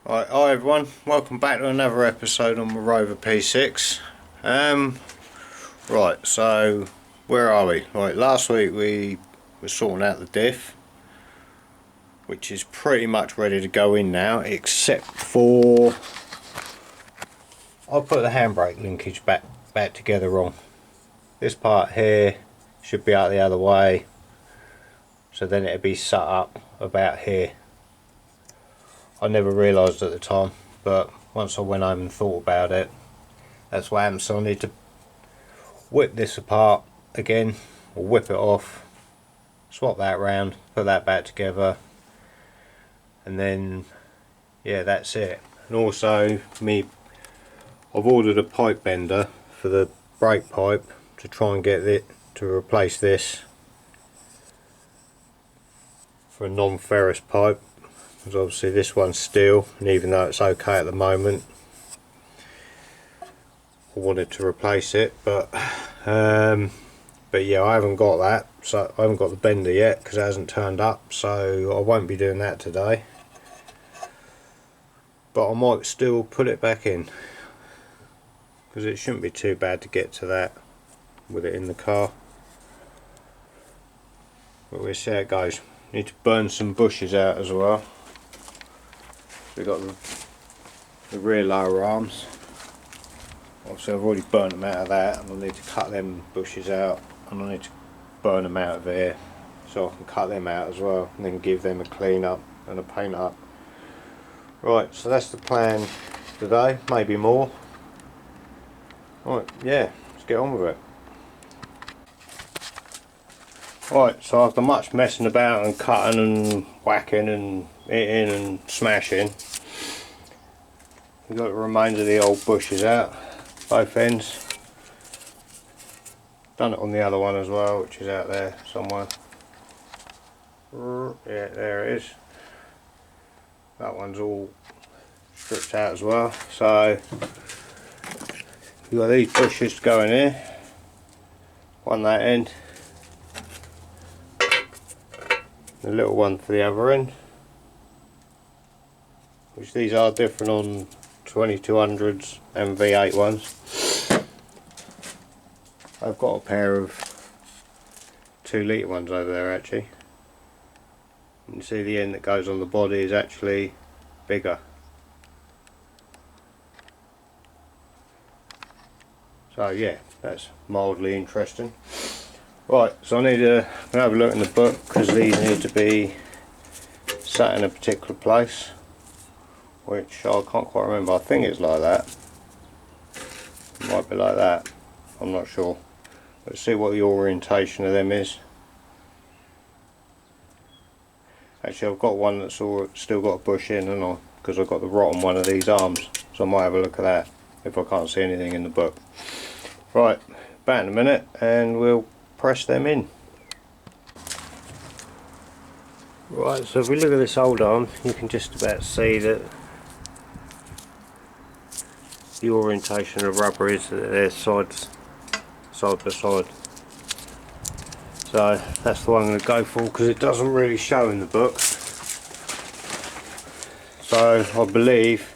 Hi everyone, welcome back to another episode on my Rover P6. Right, so where are we? Right, last week we were sorting out the diff, which is pretty much ready to go in now, except for I'll put the handbrake linkage back together wrong. This part here should be out the other way, so then it'll be set up about here. I never realised at the time, but once I went home and thought about it, that's what happened. So I need to whip this apart again, or whip it off, swap that round, put that back together, and then yeah, that's it. And also I've ordered a pipe bender for the brake pipe to try and get it to replace this for a non-ferrous pipe, because obviously this one's steel, and even though it's okay at the moment, I wanted to replace it. But yeah, I haven't got that, so I haven't got the bender yet because it hasn't turned up, so I won't be doing that today. But I might still put it back in, because it shouldn't be too bad to get to that with it in the car. But we'll see how it goes. Need to burn some bushes out as well. We've got the rear lower arms. Obviously I've already burnt them out of that, and I need to cut them bushes out, and I need to burn them out of here so I can cut them out as well, and then give them a clean up and a paint up. Right, so that's the plan today, maybe more. Right, yeah, let's get on with it. Right, so after much messing about and cutting and whacking and hitting and smashing, we've got the remains of the old bushes out, both ends. Done it on the other one as well, which is out there somewhere. Yeah, there it is. That one's all stripped out as well. So we've got these bushes to go in here, one that end, a little one for the other end, which these are different on 2200s and V8 ones. I've got a pair of 2 litre ones over there actually. You can see the end that goes on the body is actually bigger. So yeah, that's mildly interesting. Right, so I need to have a look in the book, because these need to be sat in a particular place, which I can't quite remember. I think it's like that. It might be like that. I'm not sure. Let's see what the orientation of them is. Actually, I've got one that's still got a bush in, haven't I? Because I've got the rot on one of these arms. So I might have a look at that if I can't see anything in the book. Right, back in a minute and we'll press them in. Right, so if we look at this old arm, you can just about see that the orientation of the rubber is that they're side by side. So that's the one I'm going to go for, because it doesn't really show in the book. So I believe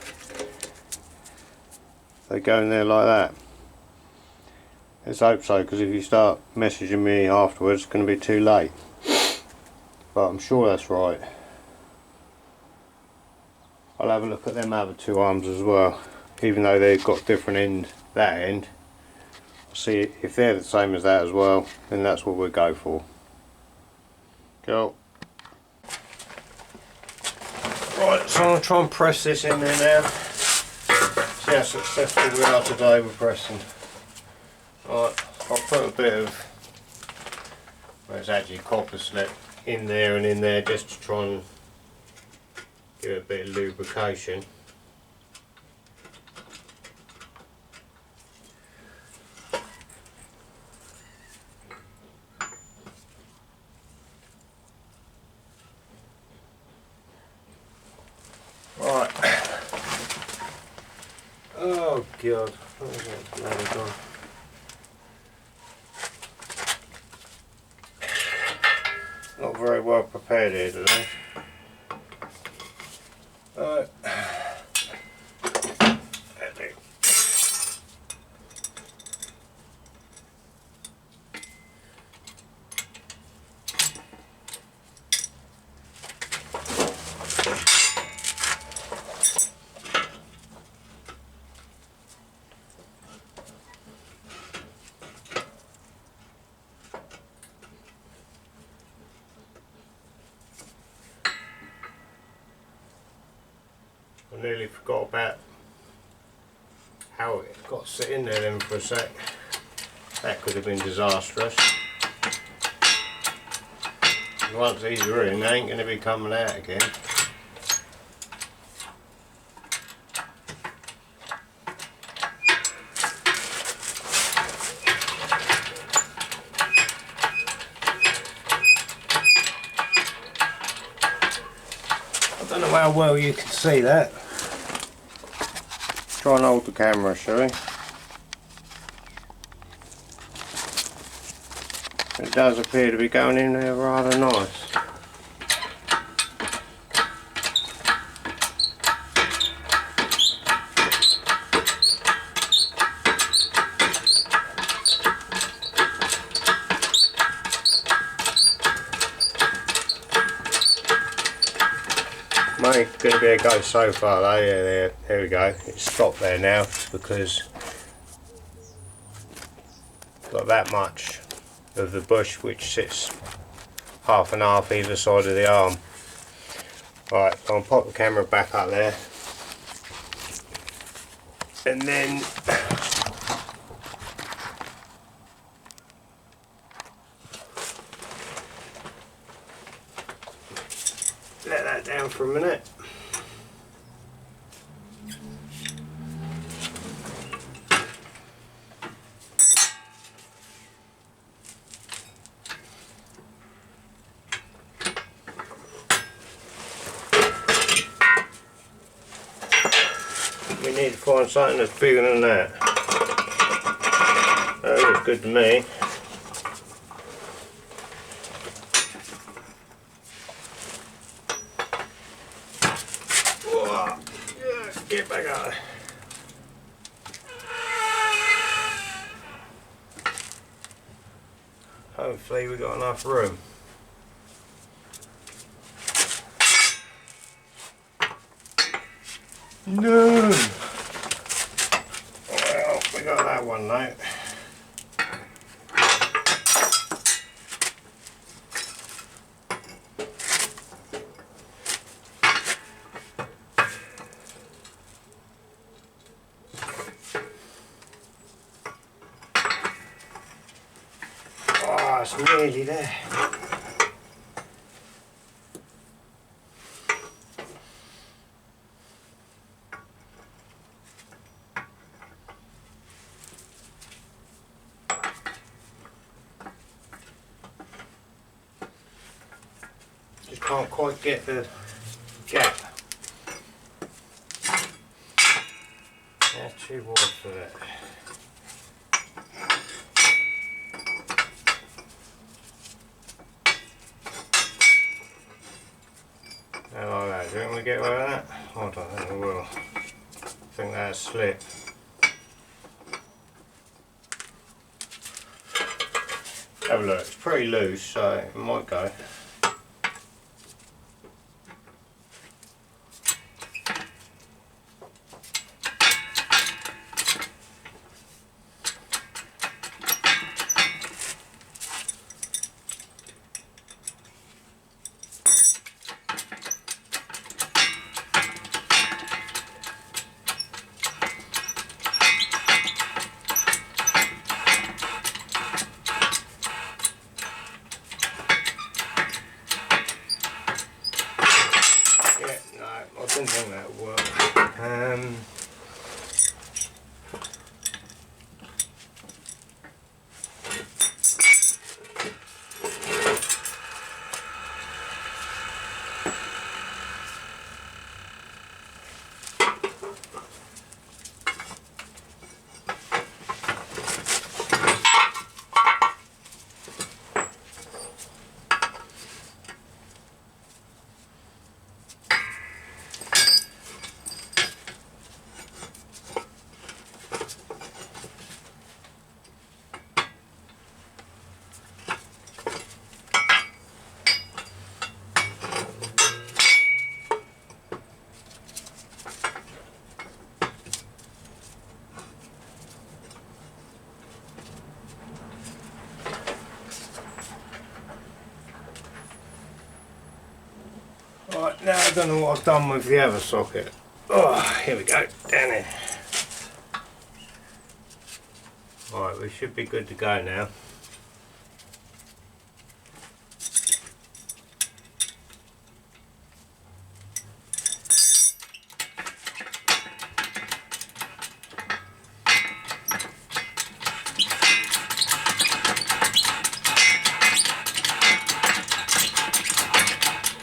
they go in there like that. Let's hope so, because if you start messaging me afterwards, it's going to be too late. But I'm sure that's right. I'll have a look at them other 2 arms as well, even though they've got different that end. I'll see if they're the same as that as well, then that's what we'll go for. Go. Right, so I'm going to try and press this in there now. See how successful we are today with pressing. Right, I'll put a bit of, well, it's actually copper slip in there and in there, just to try and give it a bit of lubrication. Right. Oh God, what was that bloody gone? Not very well prepared here today. Right. I nearly forgot about how it got set in there then for a sec. That could have been disastrous. Once these are in, they ain't going to be coming out again. I don't know how well you can see that. Try and hold the camera, shall we? It does appear to be going in there rather nice. Mate, it's going to be a go so far though. Yeah, there we go. It's stopped there now because got that much of the bush which sits half and half either side of the arm. Right, so I'll pop the camera back up there and then let that down for a minute. We need to find something that's bigger than that. That looks good to me. Whoa. Yeah, get back out there. Hopefully we got enough room. No! Well, we got that one now. Oh, it's nearly there. Just can't quite get the gap. That's too wide for that. How like that? Do you want to get away with that? I don't think I will. I think that'll slip. Have a look, it's pretty loose, so it might go. I didn't think that would work. Right, now I don't know what I've done with the other socket. Oh, here we go, down here. Alright, we should be good to go now.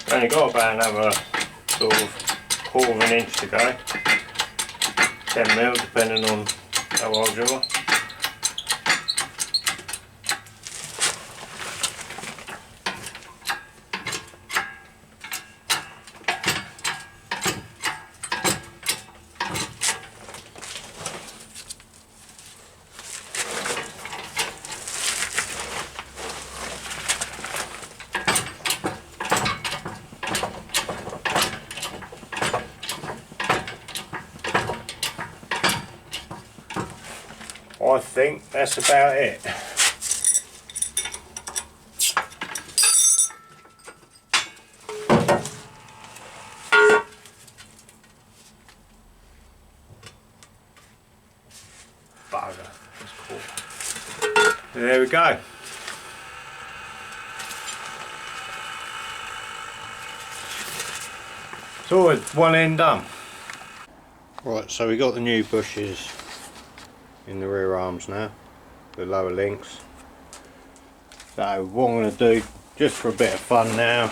Only got about another sort of quarter of an inch to go. 10mm depending on how old you are. I think that's about it. Bugger, that's cool. There we go. So it's one end done. Right, so we got the new bushes in the rear arms now, the lower links. So what I'm going to do, just for a bit of fun now,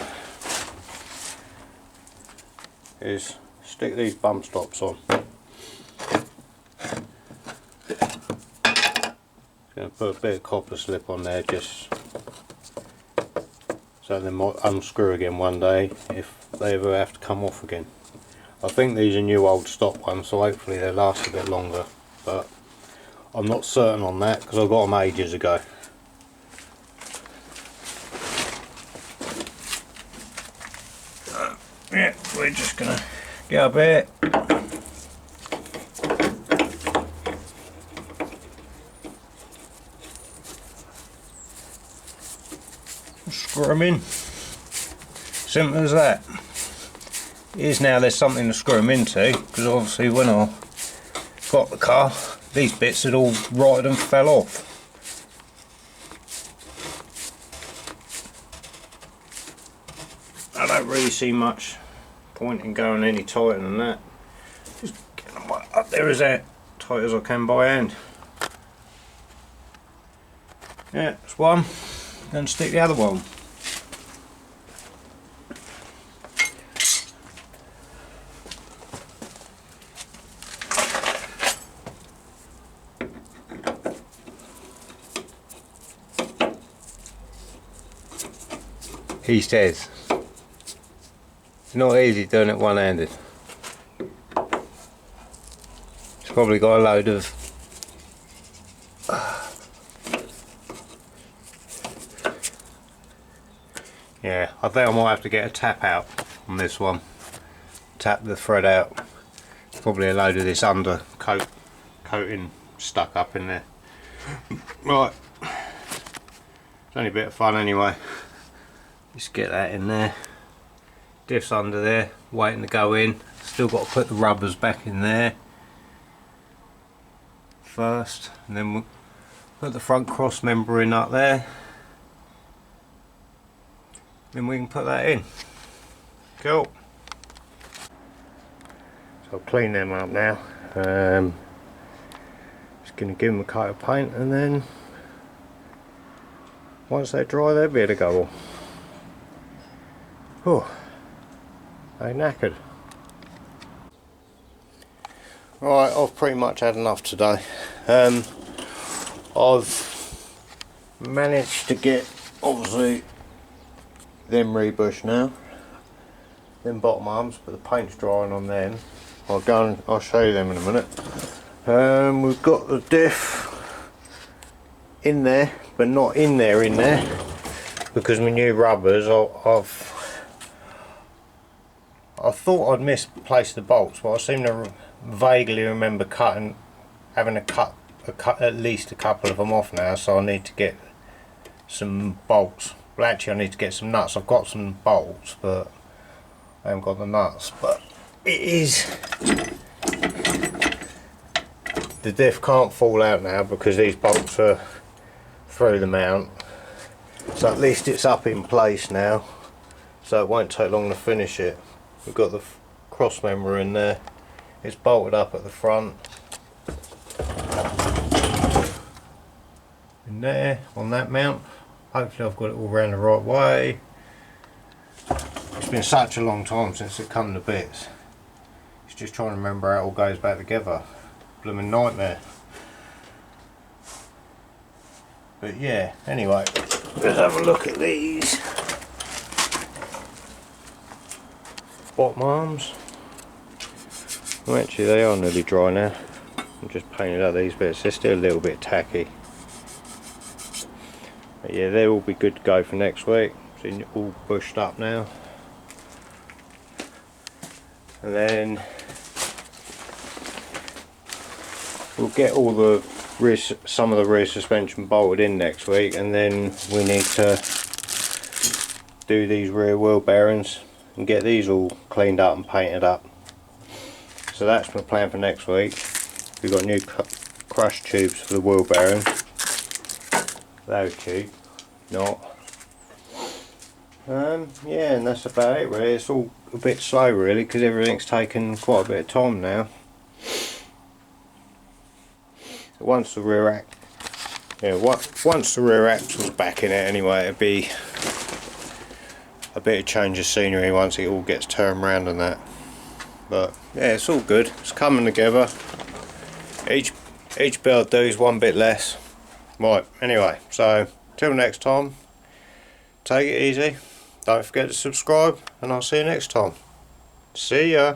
is stick these bump stops on. Going to put a bit of copper slip on there just so they might unscrew again one day if they ever have to come off again. I think these are new old stock ones, so hopefully they last a bit longer, but I'm not certain on that because I got them ages ago. Yeah, we're just gonna get up here. Screw them in. Simple as that. Here's now there's something to screw them into, because obviously when I got the car, these bits had all rotted and fell off. I don't really see much point in going any tighter than that. Just get them up there as tight as I can by hand. Yeah, that's one. Then stick the other one. He says it's not easy doing it one-handed. It's probably got a load of yeah, I think I might have to get a tap out on this one. Tap the thread out. Probably a load of this coating stuck up in there. Right, it's only a bit of fun anyway. Just get that in there. Diff's under there, waiting to go in. Still got to put the rubbers back in there first, and then we'll put the front cross member in up there. Then we can put that in. Cool. So I'll clean them up now. Just going to give them a coat of paint, and then once they're dry they'll be able to go on. Oh, they're knackered. Right, I've pretty much had enough today. I've managed to get, obviously, them rebushed now, them bottom arms, but the paint's drying on them. I'll show you them in a minute. We've got the diff in there, but not in there, because my new rubbers, I thought I'd misplaced the bolts, but I seem to vaguely remember having at least a couple of them off now, so I need to get some bolts. Well, actually I need to get some nuts. I've got some bolts, but I haven't got the nuts. But it is, the diff can't fall out now because these bolts are through the mount, so at least it's up in place now, so it won't take long to finish it. We've got the cross member in there, it's bolted up at the front, in there on that mount. Hopefully I've got it all round the right way. It's been such a long time since it come to bits, it's just trying to remember how it all goes back together. Blooming nightmare. But yeah, anyway, let's have a look at these bottom arms. Well, actually they are nearly dry now. I'm just painted up these bits, they're still a little bit tacky. But yeah, they'll all be good to go for next week. So all bushed up now. And then we'll get all the some of the rear suspension bolted in next week, and then we need to do these rear wheel bearings and get these all cleaned up and painted up. So that's my plan for next week. We've got new crush tubes for the wheel bearing. They're cheap, not. Yeah, and that's about it really. It's all a bit slow really because everything's taken quite a bit of time now. Once the rear once the rear axle's back in it anyway, it'll be a bit of change of scenery once it all gets turned around and that. But yeah, it's all good. It's coming together. Each bit I'll do is one bit less. Right, anyway, so till next time, take it easy. Don't forget to subscribe, and I'll see you next time. See ya.